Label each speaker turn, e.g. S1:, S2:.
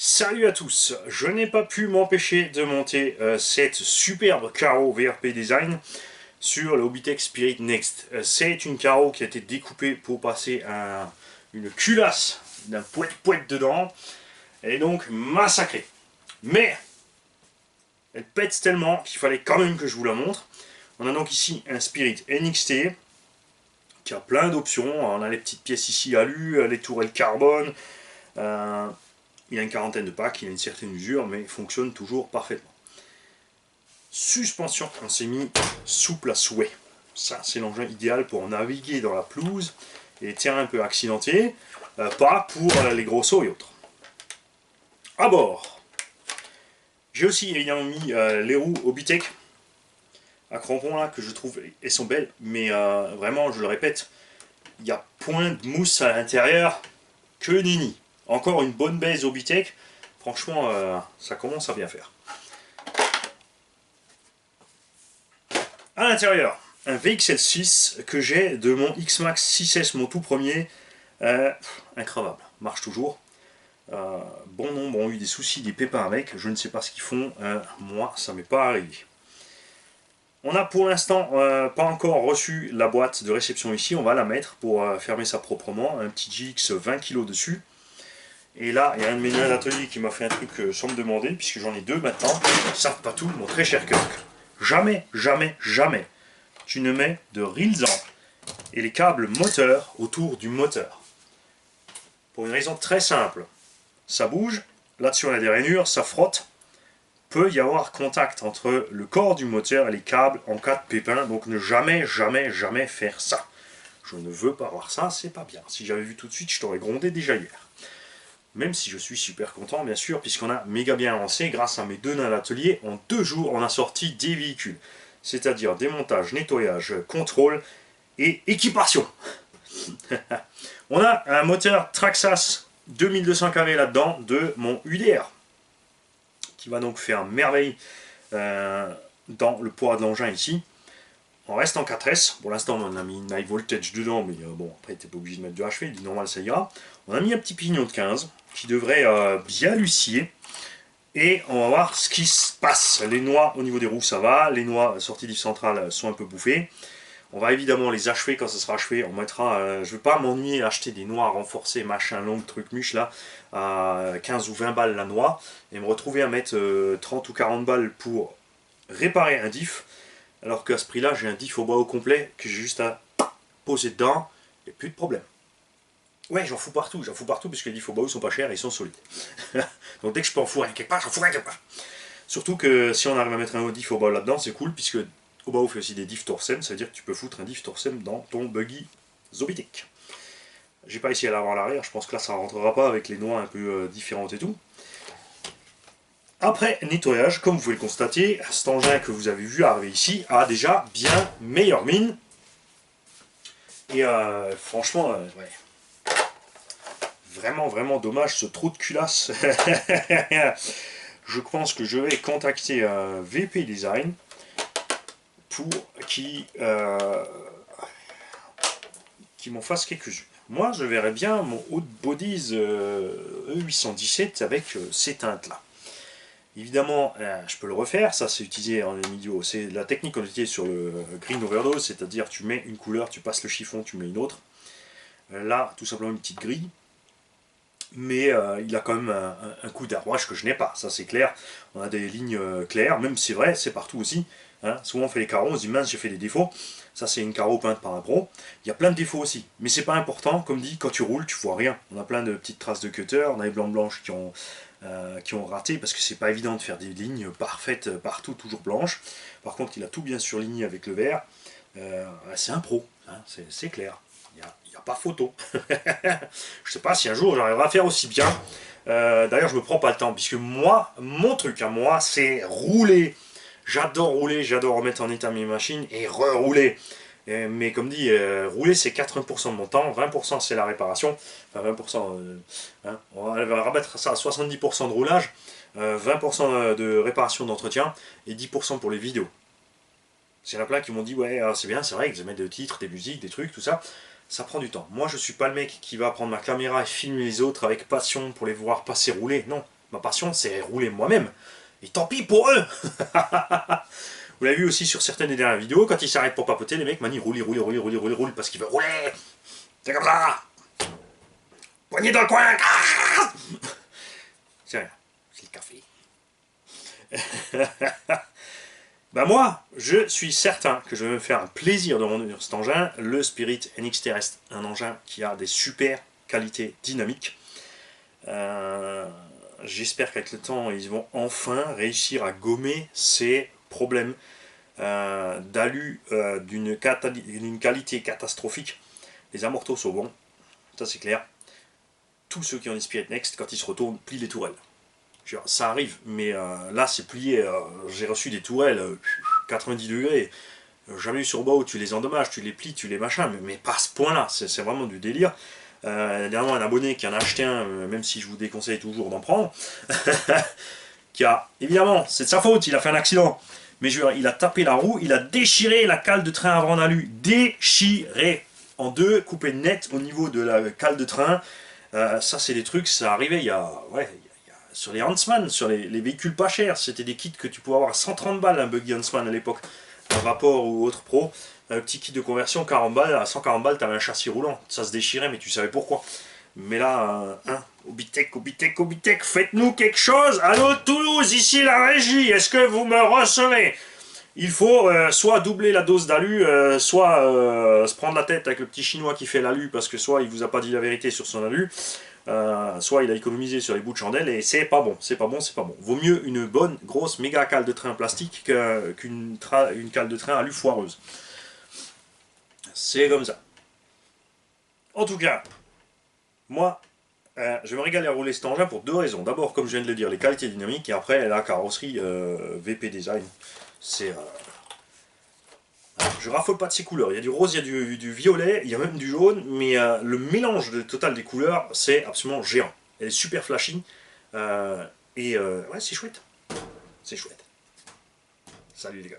S1: Salut à tous, je n'ai pas pu m'empêcher de monter cette superbe carreau VRP Design sur le Hobbytech Spirit Next. C'est une carreau qui a été découpée pour passer une culasse d'un poète dedans. Elle est donc massacrée. Mais elle pète tellement qu'il fallait quand même que je vous la montre. On a donc ici un Spirit NXT qui a plein d'options. On a les petites pièces ici alu, les tourelles carbone. Il a une quarantaine de packs, il a une certaine usure, mais il fonctionne toujours parfaitement. Suspension, on s'est mis souple à souhait. Ça, c'est l'engin idéal pour naviguer dans la pelouse et les terrains un peu accidentés, pas pour les gros sauts et autres. À bord, j'ai aussi évidemment mis les roues Hobbytech à crampons là, que je trouve, elles sont belles, mais vraiment, je le répète, il y a point de mousse à l'intérieur que nini. Encore une bonne baise Hobbytech, franchement, ça commence à bien faire. À l'intérieur, un VXL6 que j'ai de mon X-Max 6S, mon tout premier, incroyable, marche toujours. Bon nombre ont eu des soucis, des pépins avec, je ne sais pas ce qu'ils font, moi ça m'est pas arrivé. On a pour l'instant pas encore reçu la boîte de réception ici, on va la mettre pour fermer ça proprement, un petit GX 20 kg dessus. Et là, il y a un de mes nains d'atelier qui m'a fait un truc sans me demander, puisque j'en ai deux maintenant. Ils savent pas tout, mon très cher Kirk. Jamais, jamais, jamais, tu ne mets de reels et les câbles moteurs autour du moteur. Pour une raison très simple. Ça bouge, là-dessus on a des rainures, ça frotte. Peut y avoir contact entre le corps du moteur et les câbles en cas de pépin, donc ne jamais, jamais, jamais faire ça. Je ne veux pas voir ça, c'est pas bien. Si j'avais vu tout de suite, je t'aurais grondé déjà hier. Même si je suis super content, bien sûr, puisqu'on a méga bien avancé, grâce à mes deux nains d'atelier, en 2 jours, on a sorti des véhicules. C'est-à-dire démontage, nettoyage, contrôle et équipation. On a un moteur Traxxas 2200 kV là-dedans de mon UDR, qui va donc faire merveille dans le poids de l'engin ici. On reste en 4S, pour l'instant on a mis une high voltage dedans, mais bon, après t'es pas obligé de mettre de HV, du normal ça ira. On a mis un petit pignon de 15, qui devrait bien luciller, et on va voir ce qui se passe. Les noix au niveau des roues ça va, les noix sorties du central sont un peu bouffées. On va évidemment les achever quand ça sera achevé, on mettra, je ne vais pas m'ennuyer à acheter des noix renforcées, machin, long, truc muche là, à 15 ou 20 balles la noix, et me retrouver à mettre 30 ou 40 balles pour réparer un diff, alors qu'à ce prix-là, j'ai un diff au bas au complet que j'ai juste à poser dedans et plus de problème. Ouais, j'en fous partout parce que les diffs au bas sont pas chers et ils sont solides. Donc dès que je peux en fourrer quelque part, j'en fourrai quelque part. Surtout que si on arrive à mettre un diff au bas là-dedans, c'est cool, puisque au bas fait aussi des diffs Torsem, ça veut dire que tu peux foutre un diff Torsem dans ton buggy Hobbytech. J'ai pas essayé à l'avant à l'arrière, je pense que là ça ne rentrera pas avec les noix un peu différentes et tout. Après nettoyage, comme vous pouvez le constater, cet engin que vous avez vu arriver ici a déjà bien meilleure mine. Et franchement, ouais. Vraiment, vraiment dommage ce trou de culasse. Je pense que je vais contacter VP Design pour qui m'en fasse quelques-unes. Moi, je verrais bien mon Haute Bodies E817 avec ces teintes-là. Évidemment, je peux le refaire, ça c'est utilisé en milieu, c'est la technique qu'on utilise sur le Green Overdose, c'est-à-dire tu mets une couleur, tu passes le chiffon, tu mets une autre. Là, tout simplement une petite grille, mais il a quand même un coup d'arbouage que je n'ai pas, ça c'est clair. On a des lignes claires, même c'est vrai, c'est partout aussi. Hein. Souvent on fait les carreaux, on se dit mince j'ai fait des défauts. Ça c'est une carreau peinte par un pro. Il y a plein de défauts aussi, mais c'est pas important, comme dit, quand tu roules tu vois rien. On a plein de petites traces de cutter, on a les blancs blanches qui ont raté parce que c'est pas évident de faire des lignes parfaites partout, toujours blanches. Par contre, il a tout bien surligné avec le vert. C'est un pro, hein, c'est clair. Il n'y a pas photo. Je sais pas si un jour j'arriverai à faire aussi bien. D'ailleurs, je me prends pas le temps puisque moi, mon truc à moi, c'est rouler. J'adore rouler, j'adore remettre en état mes machines et rerouler. Mais comme dit, rouler c'est 80% de mon temps, 20% c'est la réparation, enfin 20%, hein, on va rabattre ça à 70% de roulage, 20% de réparation d'entretien et 10% pour les vidéos. C'est y en a plein qui m'ont dit ouais c'est bien, c'est vrai que vous mettez des titres, des musiques, des trucs, tout ça, ça prend du temps. Moi je suis pas le mec qui va prendre ma caméra et filmer les autres avec passion pour les voir passer rouler, non. Ma passion, c'est rouler moi-même. Et tant pis pour eux. Vous l'avez vu aussi sur certaines des dernières vidéos, quand ils s'arrêtent pour papoter, les mecs m'ont dit roule, parce qu'ils veulent rouler. C'est comme ça. Poignée dans le coin. Ah, c'est rien, c'est le café. Bah moi, je suis certain que je vais me faire un plaisir de rendre cet engin, le Spirit NXT reste un engin qui a des super qualités dynamiques. J'espère qu'avec le temps, ils vont enfin réussir à gommer ces problèmes d'alu d'une qualité catastrophique. Les amortos sont bons, ça c'est clair. Tous ceux qui ont des Spirit Next, quand ils se retournent, plient les tourelles. Ça arrive, mais là c'est plié. J'ai reçu des tourelles 90 degrés. Jamais eu sur bas où tu les endommages, tu les plies, tu les machins, mais pas à ce point-là, c'est vraiment du délire. Dernièrement, un abonné qui en a acheté un, même si je vous déconseille toujours d'en prendre, qui a, évidemment, c'est de sa faute, il a fait un accident, mais il a tapé la roue, il a déchiré la cale de train avant en alu, déchiré en deux, coupé net au niveau de la cale de train. Ça, c'est des trucs, ça arrivait il y a, sur les Huntsman, sur les véhicules pas chers, c'était des kits que tu pouvais avoir à 130 balles, un buggy Huntsman à l'époque, un rapport ou autre pro. Un petit kit de conversion, 40 balles, à 140 balles, tu avais un châssis roulant. Ça se déchirait, mais tu savais pourquoi. Mais là, Obitech, faites-nous quelque chose. Allô, Toulouse, ici la régie, est-ce que vous me recevez? Il faut soit doubler la dose d'alu, soit se prendre la tête avec le petit chinois qui fait l'alu, parce que soit il vous a pas dit la vérité sur son alu, soit il a économisé sur les bouts de chandelle, et c'est pas bon, c'est pas bon. Vaut mieux une bonne, grosse, méga cale de train plastique qu'une cale de train alu foireuse. C'est comme ça. En tout cas, moi, je vais me régaler à rouler cet engin pour deux raisons. D'abord, comme je viens de le dire, les qualités dynamiques, et après, la carrosserie VP Design. C'est... je raffole pas de ces couleurs. Il y a du rose, il y a du violet, il y a même du jaune, mais le mélange total des couleurs, c'est absolument géant. Elle est super flashy, ouais, c'est chouette. C'est chouette. Salut les gars.